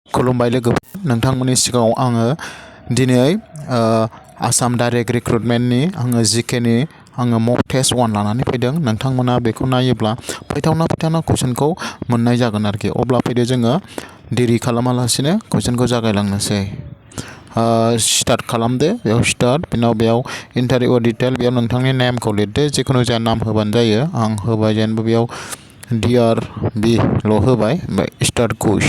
खुलुमबाय लोगोफोर, नोंथांमोननि सिगाङाव आङो दिनै आसाम डाइरेक्ट रिक्रुटमेन्टनि आङो जिकेनि मक टेस्ट 1 लानानै फैदों। नोंथांमोना बेखौ नायोब्ला फैथावना कुइसनखौ मोननाय जागोन आरोखि। अब्ला फैदो जोङो देरि खालामालासिनो कुइसनखौ जागायलांनोसै। स्टार्ट खालामदो, बेयाव स्टार्ट, बेयाव इन्टारभिउ डिटेल, बेयाव नोंथांनि नेमखौ लिरदो, जिखुनु जाया नाम होबानो जायो। आं होबाय जेनेबा बेयाव DRB ल' होबाय, ओमफ्राय स्टार्ट कुइज।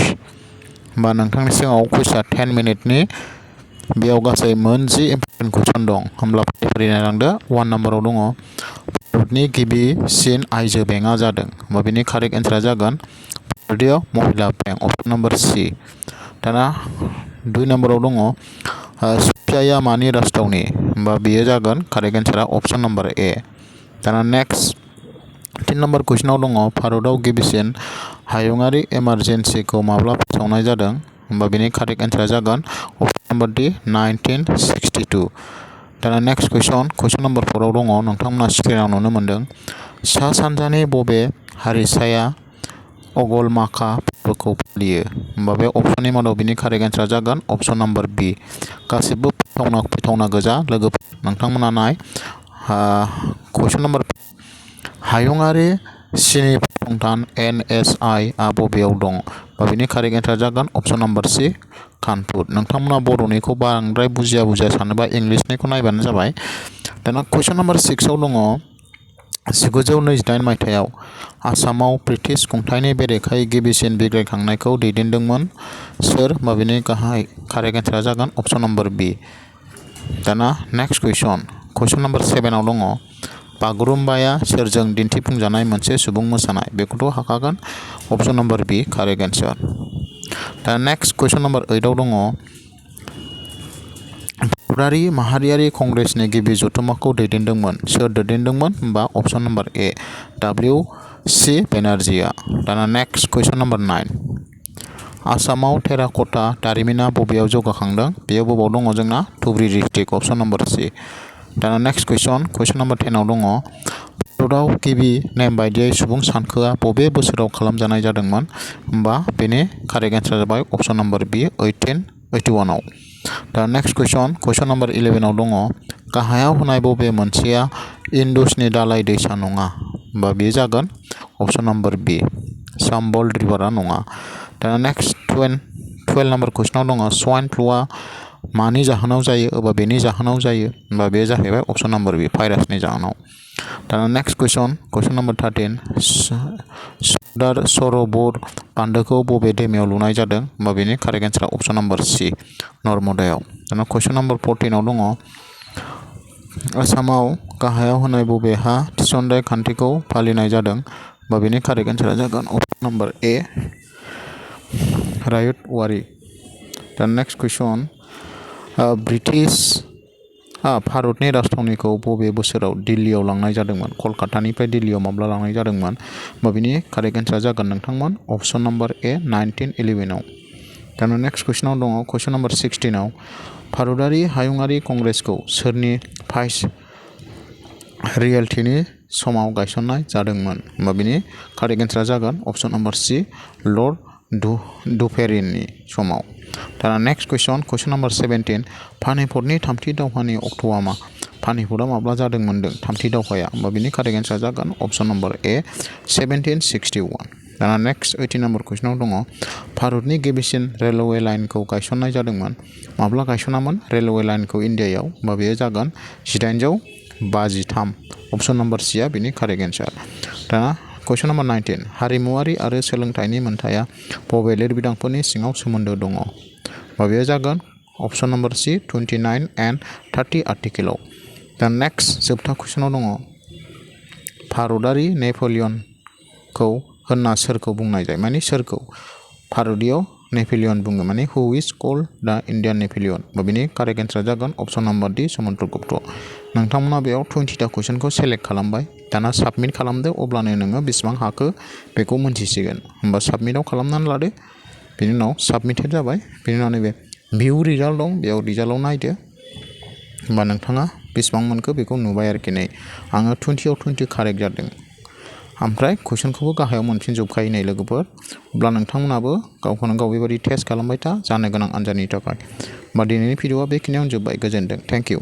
होमबा नोंथांनि सिगाङाव कुइसआ 10 मिनिटनि, बेयाव गासै मोनजि इम्परटेन्ट कुइसन दं। होमब्ला फारि नायलांदो। 1 नाम्बाराव दङ भारतनि गिबिसिन आइजो बेंकआ जादों। होमबा बेनि कारेक्ट एन्सारा जागोन भारतीय महिला बेंक, अप्सन नाम्बार C। दाना 2 नाम्बाराव दङ सफियाया मानि राजथावनि? होमबा बेयो जागोन कारेक्ट एन्सारा अप्सन नाम्बार A। दाना नेक्स्ट 3 नाम्बार कुइसनाव दङ भारतआव गिबिसिन हायुङारि इमारजेन्सिखौ माब्ला फोसावनाय जादों? होमबा बेनि कारेक्ट एन्सारा जागोन अप्सन नाम्बार D, 1962। दाना नेक्स्ट कुइसन नाम्बार 4 आव दङ, नोंथांमोना स्क्रिनाव नुनो मोन्दों, सा सानजानि बबे हारिसाया अगलमाखा फोरबोखौ फालियो? होमबा बे अप्सननि मादाव बिनि कारेक्ट एन्सारा जागोन अप्सन नाम्बार B। गासिबो फैथावना गोजा लोगोफोर, नोंथांमोना नाय। कुइसन नाम्बार 5, हायुङारि सिनि फसंथान NSI आ बबेयाव दं? बा बेनि कारेक्ट एन्सारा जागोन अप्सन नाम्बार C, कानपुर। नोंथांमोना बर'निखौ बांद्राय बुजिया सानोबा इंलिसनिखौ नायबानो जाबाय। दाना कुइसन नाम्बार 6 आव दङ 1928 मायथाइयाव आसामाव ब्रिटिश खुंथायनि बेरेखायै गिबिसिन बिग्रायखांनायखौ दैदेनदोंमोन सोर? बा बेनि कारेक्ट एन्सारा जागोन अप्सन नाम्बार B। दाना नेक्स्ट कुइसन नाम्बार 7 आव दङ बागुरुम्बाया सोरजों दिन्थिफुंजानाय मोनसे सुबुं मोसानाय? बेखौथ' हाखागोन, अप्सन नाम्बार B, कारेक्ट एन्सार। दा नेक्स्ट कुइसन नाम्बार 8 आव दङ भारतारि माहारियारि कंग्रेसनि गिबि जथुम्माखौ दैदेनदोंमोन सोर दैदेनदोंमोन? होमबा अप्सन नाम्बार A, WC बेनार्जीआ। दाना नेक्स्ट कुइसन नाम्बार 9, आसामाव टेराक'टा दारिमिना बबेयाव जौगाखांदों? बेयो बबेयाव दङ जोंना? Dhubri district, option number C। दाना नेक्स्ट कुइसन नाम्बार 10 आव दङ भारतआव गिबि नेम बायदियै सुबुं सानखोआ बबे बोसोराव खालामजानाय जादोंमोन? होमबा बेनि कारेक्ट एन्सारा जाबाय अप्सन नाम्बार B, 1881 आव। दा नेक्स्ट कुइसन नाम्बार 11 आव दङ गाहायाव होनाय बबे मोनसेया इन्डसनि दालाय दैसा नङा? होमबा बेयो जागोन अप्सन नाम्बार B, चाम्बल रिभारआ नङा। दाना नेक्स्ट 12 नाम्बार कुइसनाव दङ स्वाइन फ्लुआ मानि जाहोनाव जायो? एबा बेनि जाहोनाव जायो? होमबा बे जाहैबाय अप्सन नाम्बार B, भाइरासनि जाहोनाव। दाना नेक्स्ट कुइसन नाम्बार 13, सरदार सरोवर बान्दोखौ बबे दैमायाव लुनाय जादों? होमबा बेनि कारेक्ट एन्सारा अप्सन नाम्बार C, नर्मदायाव। दाना कुइसन नाम्बार 14 आव दङ आसामाव गाहायाव होनाय बबे हा थिसनथाय खान्थिखौ फालिनाय जादों? होमबा बेनि कारेक्ट एन्सारा जागोन अप्सन नाम्बार A, रायतवाड़ी। दा नेक्स्ट कुइसन, भारतनि राजथावनिखौ बबे बोसोराव दिल्लीयाव लांनाय जादोंमोन? कलकातानिफ्राय दिल्लीयाव माब्ला लांनाय जादोंमोन? होमबा बेनि कारेक्ट एन्सारा जागोन नोंथांमोन अप्सन नाम्बार A, 1911 आव। दाना नेक्स्ट कुइसनाव दङ कुइसन नाम्बार 16 आव भारतारि हायुङारि कंग्रेसखौ सोरनि भाइस रियेल्टिनि समाव गायसननाय जादोंमोन? होमबा बेनि कारेक्ट एन्सारा जागोन अप्सन नाम्बार C, लर्ड डुफेरिननि समाव। दाना नेक्स्ट कुइसन नाम्बार 17, पानिपतनि थामथि दावहानि अक्ट'आ मा? पानिपतआ माब्ला जादोंमोन थामथि दावहाया? होमबा बेनि कारेक्ट एन्सारा जागोन अप्सन नाम्बार A, 1761। दाना नेक्स्ट 18 नाम्बार कुइसनाव दङ भारतनि गिबिसिन रेलवे लाइनखौ गायसननाय जादोंमोन माब्ला गायसनामोन रेलवे लाइनखौ इन्डियायाव? होमबा बेयो जागोन 1853, अप्सन नाम्बार C आ बेनि कारेक्ट एन्सार। दाना कुइसन नाम्बार 19, हारिमुवारि आरो सोलोंथाइनि मोन्थाया बबे लिरबिदांफोरनि सिङाव सोमोन्दो दङ? होमबा बेयो जागोन अप्सन नाम्बार C, 29 and 30 आर्टिकेलाव। दा नेक्स्ट जोबथा कुइसनाव दङ भारतारि नेपलियनखौ होनना सोरखौ बुंनाय जायो? माने सोरखौ भारतीय नेपलियन बुङो? माने हु इज कल्ड द इन्डियान नेपलियन? बा बेनि कारेक्ट एन्सारा जागोन अप्सन नाम्बार D, समुद्रगुप्त। नोंथांमोना बेयाव 20टा कुइसनखौ सेलेक्ट खालामबाय। दाना साबमिट खालामदो, अब्लानो नोङो बेसेबां हाखो बेखौ मोनथिसिगोन। होमबा साबमिटआव खालामनानै लादो, बेनि उनाव साबमिटेड जाबाय। बेनि उनाव नैबे भिउ रिजाल्ट दं, बेयाव रिजाल्टआव नायदो, होमबा नोंथाङा बेसेबां मोनखो बेखौ नुबाय आरोखि। नै आङो 20 आव 20 कारेक्ट जादों। ओमफ्राय कुइसनखौबो गाहायाव मोनफिनजोबखायो नै लोगोफोर। अब्ला नोंथांमोनाबो गावखौनो गाव बेबायदि टेस्ट खालामबाय था जानो गोनां आनजादनि थाखाय। होमबा दिनैनि भिडिअआ बेखिनियावनो जोब्बाय। गोजोनथों। Thank you.